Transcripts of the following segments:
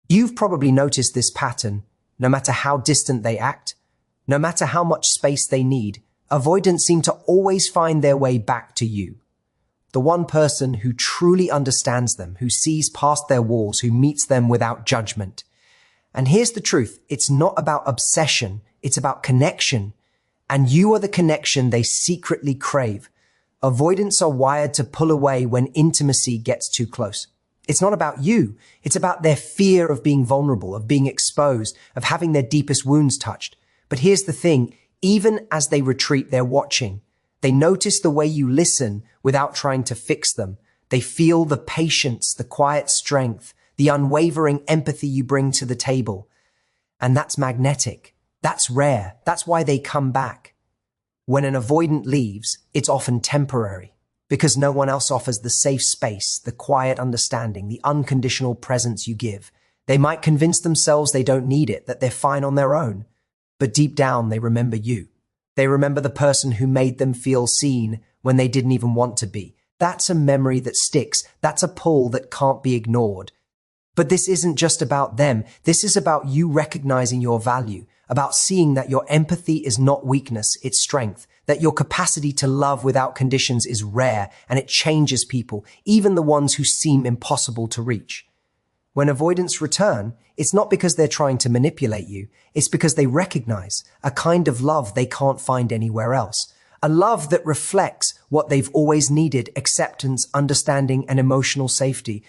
You've probably noticed this pattern. No matter how distant they act, no matter how much space they need, avoidants seem to always find their way back to you. The one person who truly understands them, who sees past their walls, who meets them without judgment. And here's the truth. It's not about obsession. It's about connection. And you are the connection they secretly crave. Avoidants are wired to pull away when intimacy gets too close. It's not about you. It's about their fear of being vulnerable, of being exposed, of having their deepest wounds touched. But here's the thing. Even as they retreat, they're watching. They notice the way you listen without trying to fix them. They feel the patience, the quiet strength, the unwavering empathy you bring to the table. And that's magnetic. That's rare. That's why they come back. When an avoidant leaves, it's often temporary because no one else offers the safe space, the quiet understanding, the unconditional presence you give. They might convince themselves they don't need it, that they're fine on their own. But deep down, they remember you. They remember the person who made them feel seen when they didn't even want to be. That's a memory that sticks. That's a pull that can't be ignored. But this isn't just about them. This is about you recognizing your value, about seeing that your empathy is not weakness, it's strength, that your capacity to love without conditions is rare and it changes people, even the ones who seem impossible to reach. When avoidants return, it's not because they're trying to manipulate you. It's because they recognize a kind of love they can't find anywhere else. A love that reflects what they've always needed: acceptance, understanding, and emotional safety.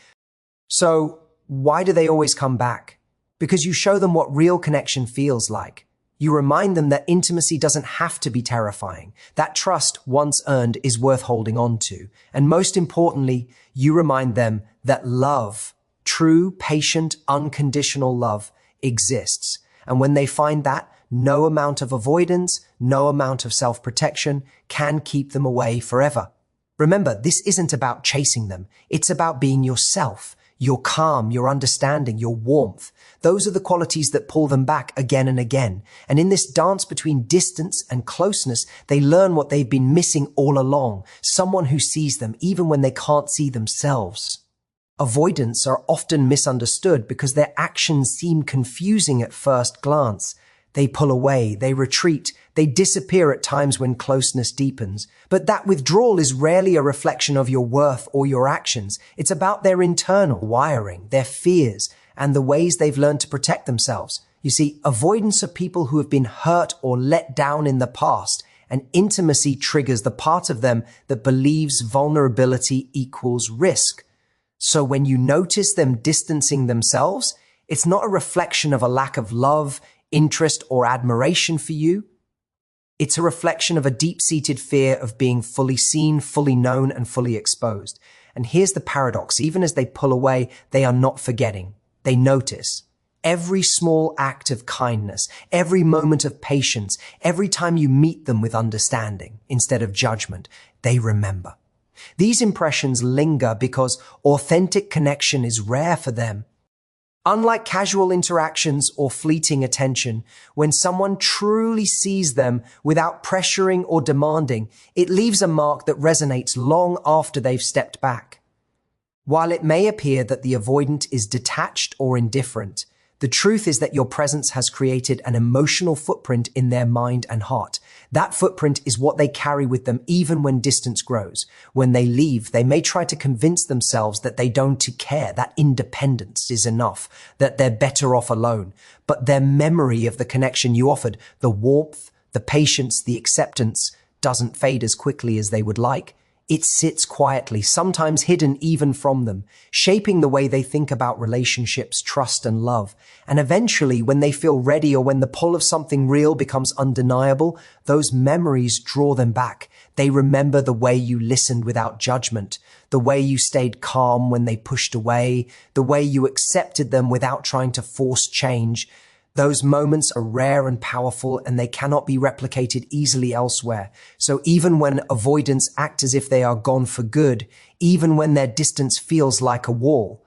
So why do they always come back? Because you show them what real connection feels like. You remind them that intimacy doesn't have to be terrifying. That trust, once earned, is worth holding on to. And most importantly, you remind them that love, true, patient, unconditional love, exists. And when they find that, no amount of avoidance, no amount of self-protection can keep them away forever. Remember, this isn't about chasing them. It's about being yourself, your calm, your understanding, your warmth. Those are the qualities that pull them back again and again. And in this dance between distance and closeness, they learn what they've been missing all along: someone who sees them even when they can't see themselves. Avoidants are often misunderstood because their actions seem confusing at first glance. They pull away, they retreat, they disappear at times when closeness deepens. But that withdrawal is rarely a reflection of your worth or your actions. It's about their internal wiring, their fears, and the ways they've learned to protect themselves. You see, avoidants are people who have been hurt or let down in the past, and intimacy triggers the part of them that believes vulnerability equals risk. So when you notice them distancing themselves, it's not a reflection of a lack of love, interest, or admiration for you. It's a reflection of a deep-seated fear of being fully seen, fully known, and fully exposed. And here's the paradox. Even as they pull away, they are not forgetting. They notice. Every small act of kindness, every moment of patience, every time you meet them with understanding instead of judgment, they remember. These impressions linger because authentic connection is rare for them. Unlike casual interactions or fleeting attention, when someone truly sees them without pressuring or demanding, it leaves a mark that resonates long after they've stepped back. While it may appear that the avoidant is detached or indifferent, the truth is that your presence has created an emotional footprint in their mind and heart. That footprint is what they carry with them even when distance grows. When they leave, they may try to convince themselves that they don't care, that independence is enough, that they're better off alone. But their memory of the connection you offered, the warmth, the patience, the acceptance, doesn't fade as quickly as they would like. It sits quietly, sometimes hidden even from them, shaping the way they think about relationships, trust, and love. And eventually, when they feel ready or when the pull of something real becomes undeniable, those memories draw them back. They remember the way you listened without judgment, the way you stayed calm when they pushed away, the way you accepted them without trying to force change. Those moments are rare and powerful, and they cannot be replicated easily elsewhere. So even when avoidants act as if they are gone for good, even when their distance feels like a wall,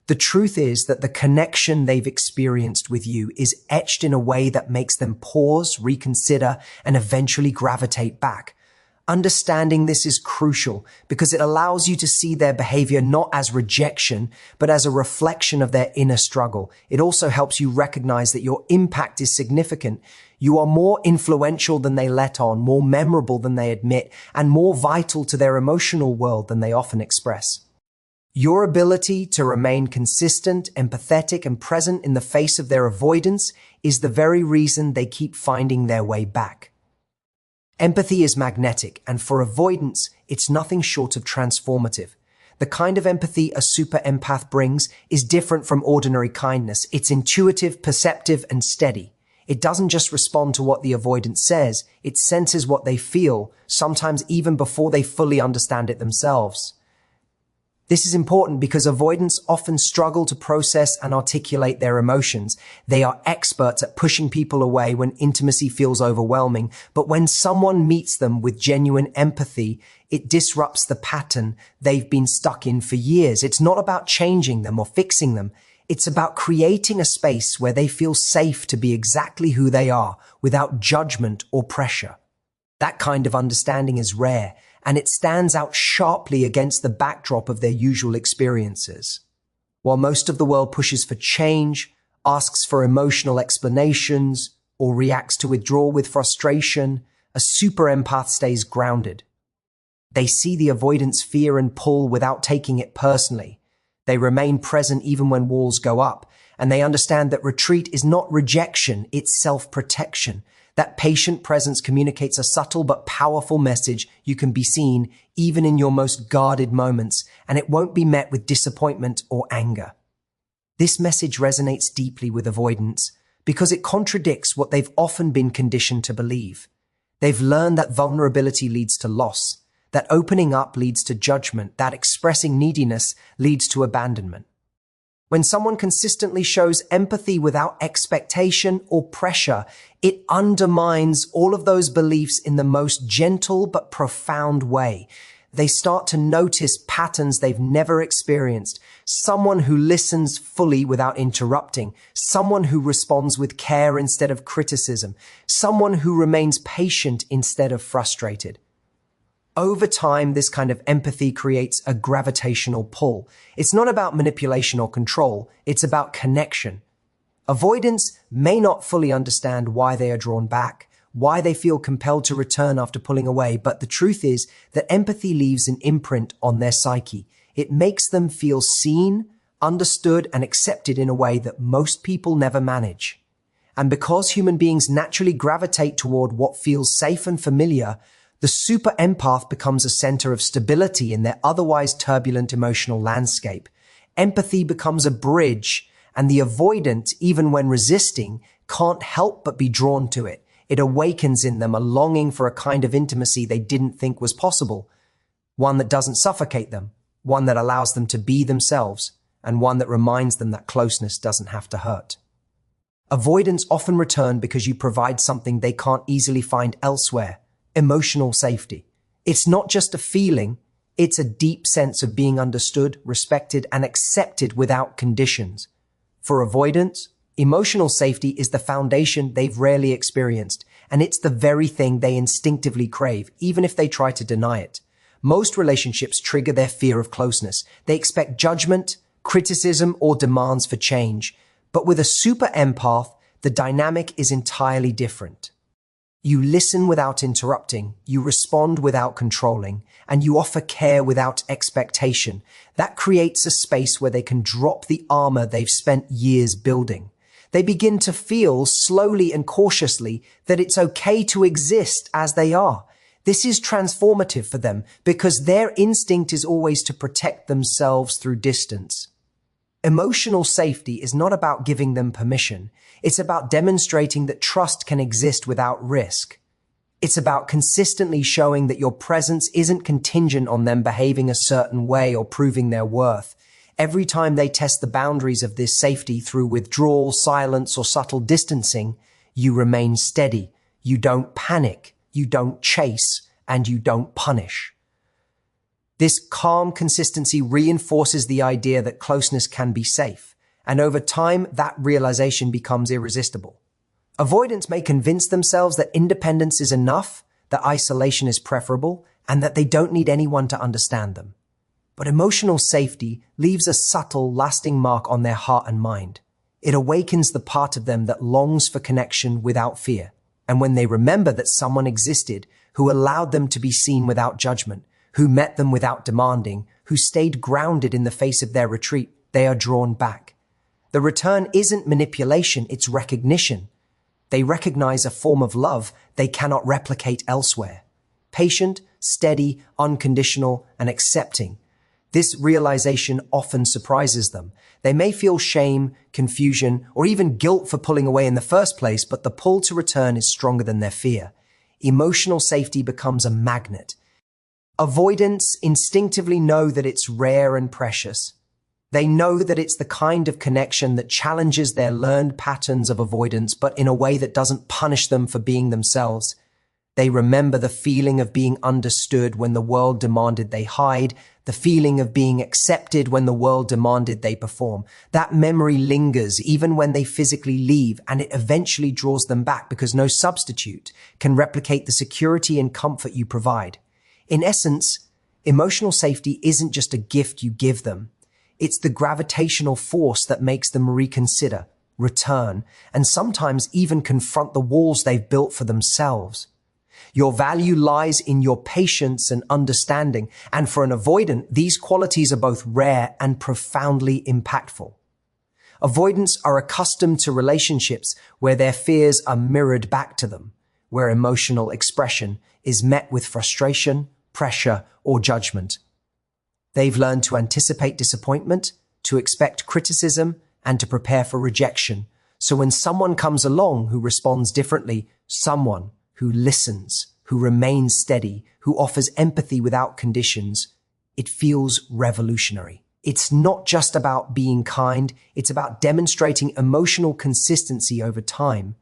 the truth is that the connection they've experienced with you is etched in a way that makes them pause, reconsider, and eventually gravitate back. Understanding this is crucial because it allows you to see their behavior not as rejection, but as a reflection of their inner struggle. It also helps you recognize that your impact is significant. You are more influential than they let on, more memorable than they admit, and more vital to their emotional world than they often express. Your ability to remain consistent, empathetic, and present in the face of their avoidance is the very reason they keep finding their way back. Empathy is magnetic, and for avoidance, it's nothing short of transformative. The kind of empathy a super empath brings is different from ordinary kindness. It's intuitive, perceptive, and steady. It doesn't just respond to what the avoidant says, it senses what they feel, sometimes even before they fully understand it themselves. This is important because avoidants often struggle to process and articulate their emotions. They are experts at pushing people away when intimacy feels overwhelming, but when someone meets them with genuine empathy, it disrupts the pattern they've been stuck in for years. It's not about changing them or fixing them. It's about creating a space where they feel safe to be exactly who they are without judgment or pressure. That kind of understanding is rare, and it stands out sharply against the backdrop of their usual experiences. While most of the world pushes for change, asks for emotional explanations, or reacts to withdrawal with frustration, a super empath stays grounded. They see the avoidance fear and pull without taking it personally. They remain present even when walls go up, and they understand that retreat is not rejection, it's self-protection. That patient presence communicates a subtle but powerful message. You can be seen even in your most guarded moments, and it won't be met with disappointment or anger. This message resonates deeply with avoidants because it contradicts what they've often been conditioned to believe. They've learned that vulnerability leads to loss, that opening up leads to judgment, that expressing neediness leads to abandonment. When someone consistently shows empathy without expectation or pressure, it undermines all of those beliefs in the most gentle but profound way. They start to notice patterns they've never experienced. Someone who listens fully without interrupting. Someone who responds with care instead of criticism. Someone who remains patient instead of frustrated. Over time, this kind of empathy creates a gravitational pull. It's not about manipulation or control, it's about connection. Avoidants may not fully understand why they are drawn back, why they feel compelled to return after pulling away, but the truth is that empathy leaves an imprint on their psyche. It makes them feel seen, understood, and accepted in a way that most people never manage. And because human beings naturally gravitate toward what feels safe and familiar, the super empath becomes a center of stability in their otherwise turbulent emotional landscape. Empathy becomes a bridge, and the avoidant, even when resisting, can't help but be drawn to it. It awakens in them a longing for a kind of intimacy they didn't think was possible. One that doesn't suffocate them, one that allows them to be themselves, and one that reminds them that closeness doesn't have to hurt. Avoidants often return because you provide something they can't easily find elsewhere. Emotional safety. It's not just a feeling, it's a deep sense of being understood, respected, and accepted without conditions. For avoidants, emotional safety is the foundation they've rarely experienced, and it's the very thing they instinctively crave, even if they try to deny it. Most relationships trigger their fear of closeness. They expect judgment, criticism, or demands for change. But with a super empath, the dynamic is entirely different. You listen without interrupting, you respond without controlling, and you offer care without expectation. That creates a space where they can drop the armor they've spent years building. They begin to feel, slowly and cautiously, that it's okay to exist as they are. This is transformative for them because their instinct is always to protect themselves through distance. Emotional safety is not about giving them permission. It's about demonstrating that trust can exist without risk. It's about consistently showing that your presence isn't contingent on them behaving a certain way or proving their worth. Every time they test the boundaries of this safety through withdrawal, silence, or subtle distancing, you remain steady. You don't panic, you don't chase, and you don't punish. This calm consistency reinforces the idea that closeness can be safe, and over time, that realization becomes irresistible. Avoidants may convince themselves that independence is enough, that isolation is preferable, and that they don't need anyone to understand them. But emotional safety leaves a subtle, lasting mark on their heart and mind. It awakens the part of them that longs for connection without fear. And when they remember that someone existed who allowed them to be seen without judgment, who met them without demanding, who stayed grounded in the face of their retreat, they are drawn back. The return isn't manipulation, it's recognition. They recognize a form of love they cannot replicate elsewhere. Patient, steady, unconditional, and accepting. This realization often surprises them. They may feel shame, confusion, or even guilt for pulling away in the first place, but the pull to return is stronger than their fear. Emotional safety becomes a magnet. Avoidants instinctively know that it's rare and precious. They know that it's the kind of connection that challenges their learned patterns of avoidance, but in a way that doesn't punish them for being themselves. They remember the feeling of being understood when the world demanded they hide, the feeling of being accepted when the world demanded they perform. That memory lingers even when they physically leave, and it eventually draws them back because no substitute can replicate the security and comfort you provide. In essence, emotional safety isn't just a gift you give them. It's the gravitational force that makes them reconsider, return, and sometimes even confront the walls they've built for themselves. Your value lies in your patience and understanding, and for an avoidant, these qualities are both rare and profoundly impactful. Avoidants are accustomed to relationships where their fears are mirrored back to them, where emotional expression is met with frustration, pressure, or judgment. They've learned to anticipate disappointment, to expect criticism, and to prepare for rejection. So when someone comes along who responds differently, someone who listens, who remains steady, who offers empathy without conditions, it feels revolutionary. It's not just about being kind, it's about demonstrating emotional consistency over time.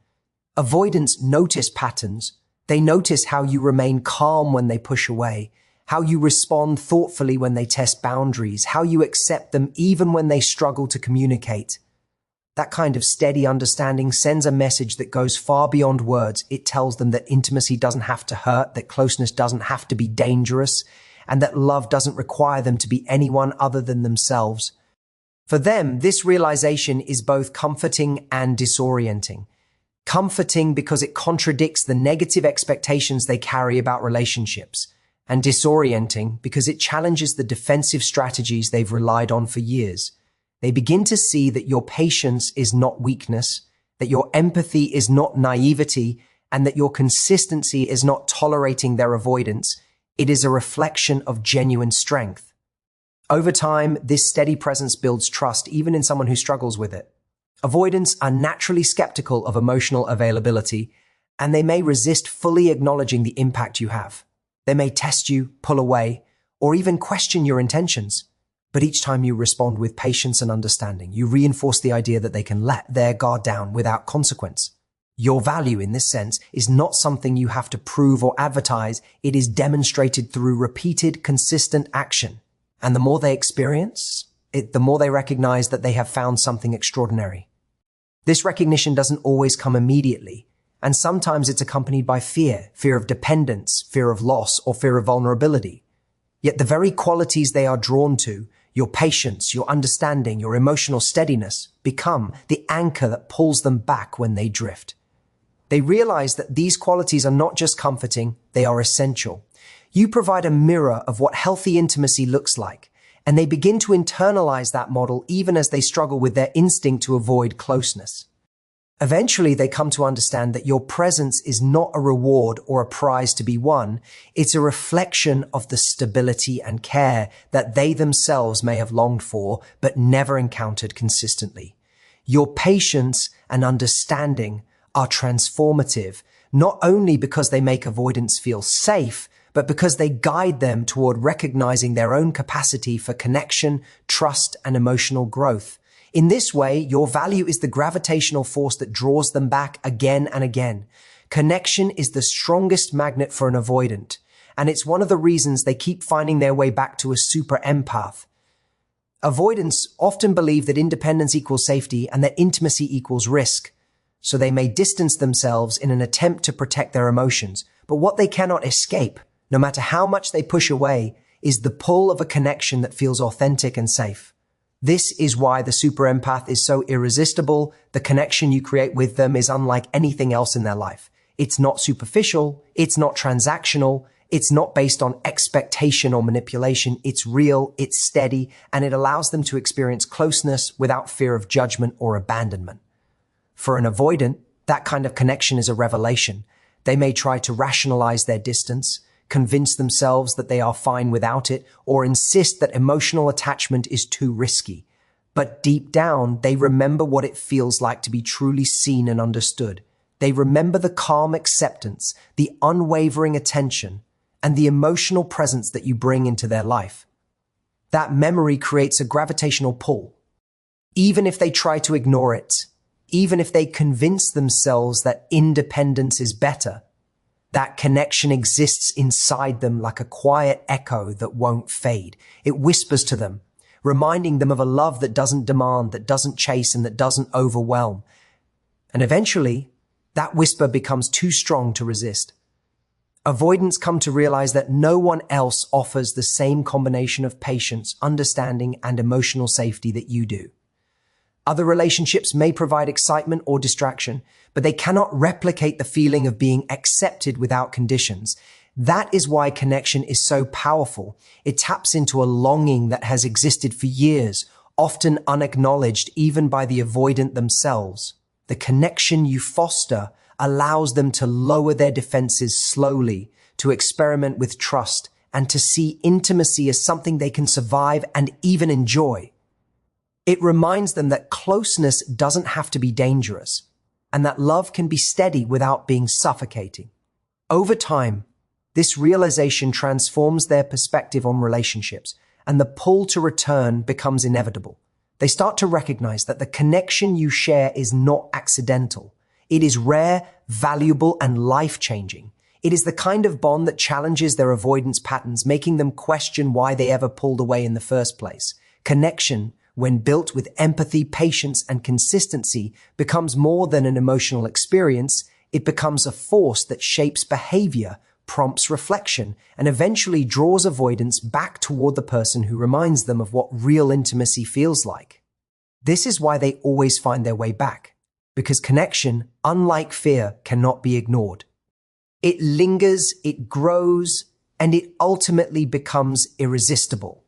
Avoidants notice patterns. They notice how you remain calm when they push away, how you respond thoughtfully when they test boundaries, how you accept them even when they struggle to communicate. That kind of steady understanding sends a message that goes far beyond words. It tells them that intimacy doesn't have to hurt, that closeness doesn't have to be dangerous, and that love doesn't require them to be anyone other than themselves. For them, this realization is both comforting and disorienting. Comforting because it contradicts the negative expectations they carry about relationships, and disorienting because it challenges the defensive strategies they've relied on for years. They begin to see that your patience is not weakness, that your empathy is not naivety, and that your consistency is not tolerating their avoidance. It is a reflection of genuine strength. Over time, this steady presence builds trust, even in someone who struggles with it. Avoidants are naturally skeptical of emotional availability, and they may resist fully acknowledging the impact you have. They may test you, pull away, or even question your intentions. But each time you respond with patience and understanding, you reinforce the idea that they can let their guard down without consequence. Your value in this sense is not something you have to prove or advertise. It is demonstrated through repeated, consistent action. And the more they experience it, the more they recognize that they have found something extraordinary. This recognition doesn't always come immediately, and sometimes it's accompanied by fear of dependence, fear of loss, or fear of vulnerability. Yet the very qualities they are drawn to, your patience, your understanding, your emotional steadiness, become the anchor that pulls them back when they drift. They realize that these qualities are not just comforting, they are essential. You provide a mirror of what healthy intimacy looks like, and they begin to internalize that model even as they struggle with their instinct to avoid closeness. Eventually, they come to understand that your presence is not a reward or a prize to be won. It's a reflection of the stability and care that they themselves may have longed for, but never encountered consistently. Your patience and understanding are transformative, not only because they make avoidants feel safe, but because they guide them toward recognizing their own capacity for connection, trust, and emotional growth. In this way, your value is the gravitational force that draws them back again and again. Connection is the strongest magnet for an avoidant, and it's one of the reasons they keep finding their way back to a super empath. Avoidants often believe that independence equals safety and that intimacy equals risk, so they may distance themselves in an attempt to protect their emotions. But what they cannot escape, no matter how much they push away, is the pull of a connection that feels authentic and safe. This is why the super empath is so irresistible. The connection you create with them is unlike anything else in their life. It's not superficial. It's not transactional. It's not based on expectation or manipulation. It's real, it's steady, and it allows them to experience closeness without fear of judgment or abandonment. For an avoidant, that kind of connection is a revelation. They may try to rationalize their distance, convince themselves that they are fine without it, or insist that emotional attachment is too risky. But deep down, they remember what it feels like to be truly seen and understood. They remember the calm acceptance, the unwavering attention, and the emotional presence that you bring into their life. That memory creates a gravitational pull. Even if they try to ignore it, even if they convince themselves that independence is better, that connection exists inside them like a quiet echo that won't fade. It whispers to them, reminding them of a love that doesn't demand, that doesn't chase, and that doesn't overwhelm. And eventually, that whisper becomes too strong to resist. Avoidants come to realize that no one else offers the same combination of patience, understanding, and emotional safety that you do. Other relationships may provide excitement or distraction, but they cannot replicate the feeling of being accepted without conditions. That is why connection is so powerful. It taps into a longing that has existed for years, often unacknowledged even by the avoidant themselves. The connection you foster allows them to lower their defenses slowly, to experiment with trust, and to see intimacy as something they can survive and even enjoy. It reminds them that closeness doesn't have to be dangerous, and that love can be steady without being suffocating. Over time, this realization transforms their perspective on relationships, and the pull to return becomes inevitable. They start to recognize that the connection you share is not accidental. It is rare, valuable, and life-changing. It is the kind of bond that challenges their avoidance patterns, making them question why they ever pulled away in the first place. Connection, when built with empathy, patience, and consistency, becomes more than an emotional experience. It becomes a force that shapes behavior, prompts reflection, and eventually draws avoidance back toward the person who reminds them of what real intimacy feels like. This is why they always find their way back, because connection, unlike fear, cannot be ignored. It lingers, it grows, and it ultimately becomes irresistible.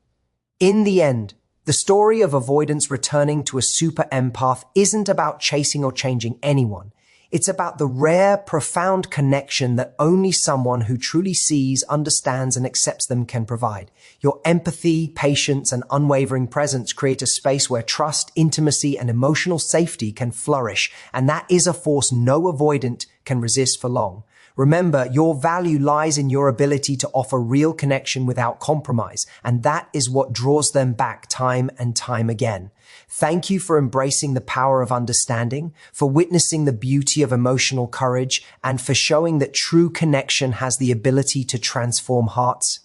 In the end, the story of avoidance returning to a super empath isn't about chasing or changing anyone. It's about the rare, profound connection that only someone who truly sees, understands, and accepts them can provide. Your empathy, patience, and unwavering presence create a space where trust, intimacy, and emotional safety can flourish, and that is a force no avoidant can resist for long. Remember, your value lies in your ability to offer real connection without compromise, and that is what draws them back time and time again. Thank you for embracing the power of understanding, for witnessing the beauty of emotional courage, and for showing that true connection has the ability to transform hearts.